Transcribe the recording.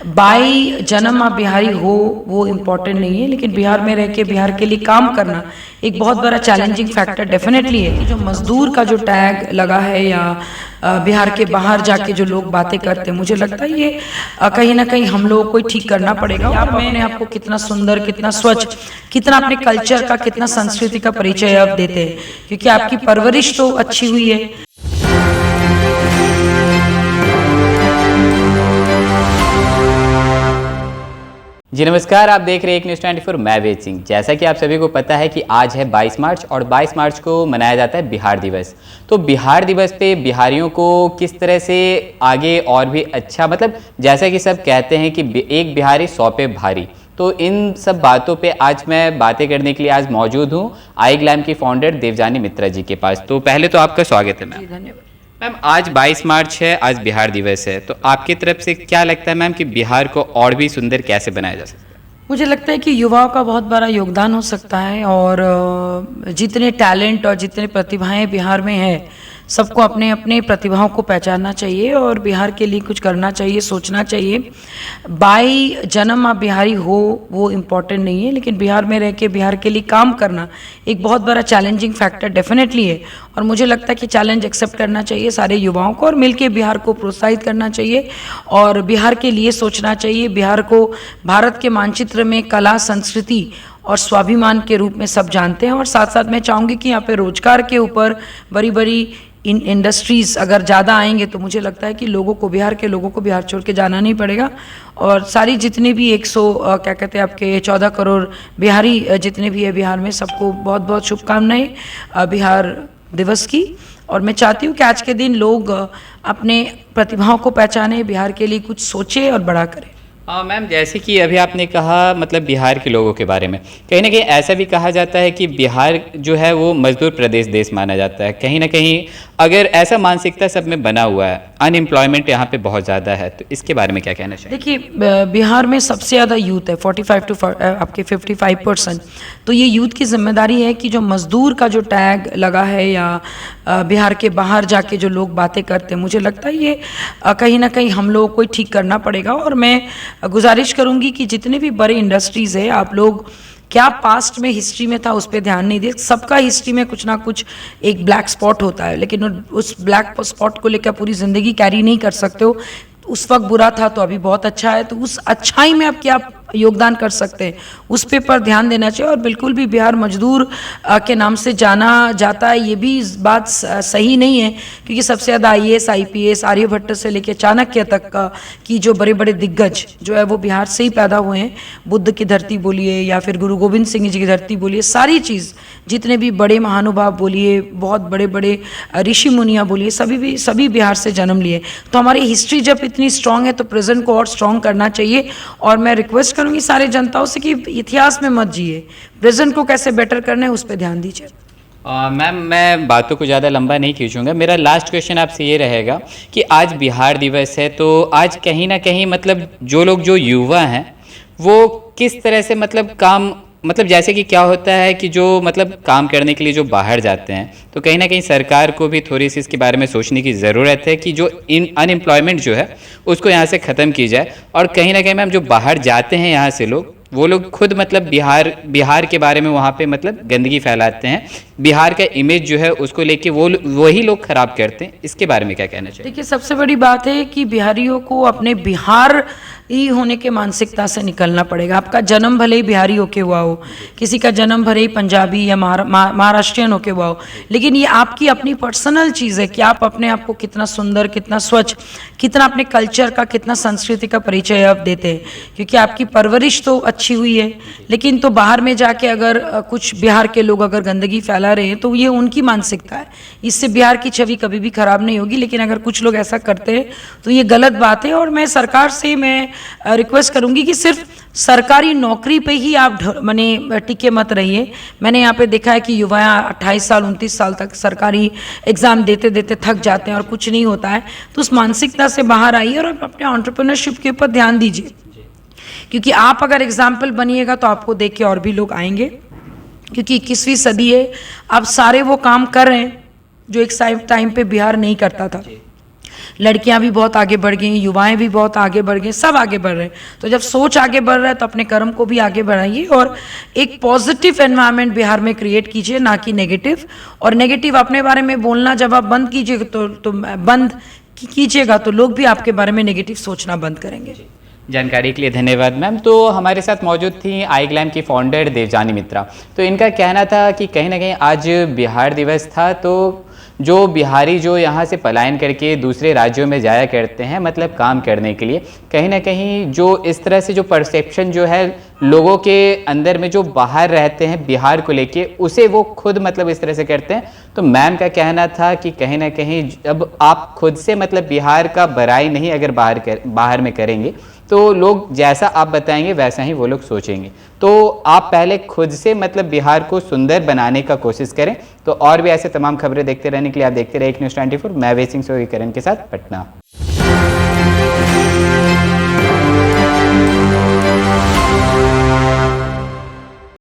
By जन्म आप बिहारी हो वो इम्पोर्टेंट नहीं है, लेकिन बिहार में रह के बिहार के लिए काम करना एक बहुत बड़ा चैलेंजिंग फैक्टर डेफिनेटली है कि जो मजदूर का जो टैग लगा है या बिहार के बाहर जाके जो लोग बातें करते हैं, मुझे लगता है ये कहीं ना कहीं हम लोगों को ठीक करना पड़ेगा। आप अपने आप को कितना सुंदर, कितना स्वच्छ, कितना अपने कल्चर का, कितना संस्कृति का परिचय आप देते हैं, क्योंकि आपकी परवरिश तो अच्छी हुई है। जी नमस्कार, आप देख रहे हैं एक न्यूज़ 24। मैं वेद सिंह। जैसा कि आप सभी को पता है कि आज है 22 मार्च और 22 मार्च को मनाया जाता है बिहार दिवस। तो बिहार दिवस पे बिहारियों को किस तरह से आगे और भी अच्छा, मतलब जैसा कि सब कहते हैं कि एक बिहारी 100 पे भारी, तो इन सब बातों पे आज मैं बातें करने के लिए आज मौजूद हूँ आई ग्लैम की फाउंडर देवजानी मित्रा जी के पास। तो पहले तो आपका स्वागत है मैम। धन्यवाद मैम, आज 22 मार्च है, आज बिहार दिवस है, तो आपकी तरफ से क्या लगता है मैम कि बिहार को और भी सुंदर कैसे बनाया जा सकता है? मुझे लगता है कि युवाओं का बहुत बड़ा योगदान हो सकता है और जितने टैलेंट और जितने प्रतिभाएं बिहार में हैं, सबको अपने अपने प्रतिभाओं को पहचानना चाहिए और बिहार के लिए कुछ करना चाहिए, सोचना चाहिए। बाई जन्म आप बिहारी हो वो इम्पोर्टेंट नहीं है, लेकिन बिहार में रह के बिहार के लिए काम करना एक बहुत बड़ा चैलेंजिंग फैक्टर डेफिनेटली है और मुझे लगता है कि चैलेंज एक्सेप्ट करना चाहिए सारे युवाओं को और मिलके बिहार को प्रोत्साहित करना चाहिए और बिहार के लिए सोचना चाहिए। बिहार को भारत के मानचित्र में कला, संस्कृति और स्वाभिमान के रूप में सब जानते हैं और साथ साथ मैं चाहूँगी कि यहाँ पे रोजगार के ऊपर बड़ी बड़ी इंडस्ट्रीज़ अगर ज़्यादा आएंगे तो मुझे लगता है कि लोगों को, बिहार के लोगों को बिहार छोड़ के जाना नहीं पड़ेगा और सारी जितने भी 100 क्या कहते हैं आपके 14 करोड़ बिहारी जितने भी है बिहार में, सबको बहुत बहुत शुभकामनाएं बिहार दिवस की। और मैं चाहती हूँ कि आज के दिन लोग अपने प्रतिभाओं को पहचाने, बिहार के लिए कुछ सोचे और बड़ा करें। मैम, जैसे कि अभी आपने कहा, मतलब बिहार के लोगों के बारे में कहीं ना कहीं ऐसा भी कहा जाता है कि बिहार जो है वो मजदूर प्रदेश देश माना जाता है। कहीं ना कहीं अगर ऐसा मानसिकता सब में बना हुआ है, अनएम्प्लॉयमेंट यहाँ पे बहुत ज़्यादा है, तो इसके बारे में क्या कहना चाहिए? देखिए, बिहार में सबसे ज़्यादा यूथ है, 45 to आपके 55%। तो ये यूथ की जिम्मेदारी है कि जो मजदूर का जो टैग लगा है या बिहार के बाहर जाके जो लोग बातें करते हैं, मुझे लगता है ये कहीं ना कहीं हम लोगों को ठीक करना पड़ेगा और मैं गुजारिश करूंगी कि जितने भी बड़े इंडस्ट्रीज़ है, आप लोग क्या पास्ट में हिस्ट्री में था उस पर ध्यान नहीं दिए। सबका हिस्ट्री में कुछ ना कुछ एक ब्लैक स्पॉट होता है, लेकिन उस ब्लैक स्पॉट को लेकर पूरी ज़िंदगी कैरी नहीं कर सकते हो। उस वक्त बुरा था तो अभी बहुत अच्छा है, तो उस अच्छाई में आप क्या योगदान कर सकते हैं उस पे पर ध्यान देना चाहिए। और बिल्कुल भी बिहार मजदूर के नाम से जाना जाता है, ये भी बात सही नहीं है, क्योंकि सबसे ज़्यादा IAS IPS आर्यभट्ट से लेकर चाणक्य तक का की जो बड़े बड़े दिग्गज जो है वो बिहार से ही पैदा हुए हैं। बुद्ध की धरती बोलिए या फिर गुरु गोविंद सिंह जी की धरती बोलिए, सारी चीज़ जितने भी बड़े महानुभाव बोलिए, बहुत बड़े बड़े ऋषि मुनियाँ बोलिए, सभी बिहार से जन्म लिए। तो हमारी हिस्ट्री जब इतनी स्ट्रांग है तो प्रेजेंट को और स्ट्रांग करना चाहिए और मैं रिक्वेस्ट करूंगी सारे जनताओं से कि इतिहास में मत जिए, प्रेजेंट को कैसे बेटर करना है उस पर ध्यान दीजिए। मैम, मैं बातों को ज़्यादा लंबा नहीं खींचूंगा। मेरा लास्ट क्वेश्चन आपसे ये रहेगा कि आज बिहार दिवस है, तो आज कहीं ना कहीं मतलब जो युवा हैं वो किस तरह से मतलब काम, मतलब जैसे कि क्या होता है कि जो मतलब काम करने के लिए जो बाहर जाते हैं, तो कहीं ना कहीं सरकार को भी थोड़ी सी इसके बारे में सोचने की ज़रूरत है कि जो अनएम्प्लॉयमेंट जो है उसको यहाँ से ख़त्म की जाए। और कहीं ना कहीं मैम जो बाहर जाते हैं यहाँ से लोग, वो लोग खुद मतलब बिहार के बारे में वहाँ पे मतलब गंदगी फैलाते हैं, बिहार का इमेज जो है उसको लेके वही लोग खराब करते हैं। इसके बारे में क्या कहना चाहिए? देखिए, सबसे बड़ी बात है कि बिहारियों को अपने बिहार ही होने के मानसिकता से निकलना पड़ेगा। आपका जन्म भले ही बिहारी होके हुआ हो, किसी का जन्म भले ही पंजाबी या महाराष्ट्रियन होके हुआ हो, लेकिन ये आपकी अपनी पर्सनल चीज़ है कि आप अपने आप को कितना सुंदर, कितना स्वच्छ, कितना अपने कल्चर का, कितना संस्कृति का परिचय आप देते हैं, क्योंकि आपकी परवरिश तो अच्छी हुई है। लेकिन तो बाहर में जाके अगर कुछ बिहार के लोग अगर गंदगी फैला रहे हैं तो ये उनकी मानसिकता है, इससे बिहार की छवि कभी भी खराब नहीं होगी। लेकिन अगर कुछ लोग ऐसा करते हैं तो ये गलत बात है और मैं सरकार से रिक्वेस्ट करूंगी कि सिर्फ सरकारी नौकरी पे ही आप माने टिके मत रहिए। मैंने यहाँ पे देखा है कि युवा 28 साल 29 साल तक सरकारी एग्जाम देते देते थक जाते हैं और कुछ नहीं होता है, तो उस मानसिकता से बाहर आइए और अपने एंटरप्रेन्योरशिप के ऊपर ध्यान दीजिए, क्योंकि आप अगर एग्जाम्पल बनिएगा तो आपको देख के और भी लोग आएंगे। क्योंकि 21वीं सदी है, आप सारे वो काम कर रहे हैं जो एक टाइम पे बिहार नहीं करता था। लड़कियां भी बहुत आगे बढ़ गई, युवाएं भी बहुत आगे बढ़ गए, सब आगे बढ़ रहे हैं। तो जब सोच आगे बढ़ रहा है तो अपने कर्म को भी आगे बढ़ाइए और एक पॉजिटिव एनवायरनमेंट बिहार में क्रिएट कीजिए, ना कि नेगेटिव। और नेगेटिव अपने बारे में बोलना जब आप बंद कीजिएगा तो बंद कीजिएगा तो लोग भी आपके बारे में नेगेटिव सोचना बंद करेंगे। जानकारी के लिए धन्यवाद मैम। तो हमारे साथ मौजूद थी आई ग्लैम की फाउंडर देवजानी मित्रा। तो इनका कहना था कि कहीं ना कहीं आज बिहार दिवस था, तो जो बिहारी जो यहाँ से पलायन करके दूसरे राज्यों में जाया करते हैं मतलब काम करने के लिए, कहीं ना कहीं जो इस तरह से जो परसेप्शन जो है लोगों के अंदर में जो बाहर रहते हैं बिहार को लेके, उसे वो खुद मतलब इस तरह से करते हैं। तो मैम का कहना था कि कहीं ना कहीं जब आप खुद से मतलब बिहार का बड़ाई नहीं अगर बाहर में करेंगे तो लोग जैसा आप बताएंगे वैसा ही वो लोग सोचेंगे। तो आप पहले खुद से मतलब बिहार को सुंदर बनाने का कोशिश करें। तो और भी ऐसे तमाम खबरें देखते रहने के लिए आप देखते रहे एक न्यूज़ 24। मैं वेसिंग सोई करण के साथ पटना।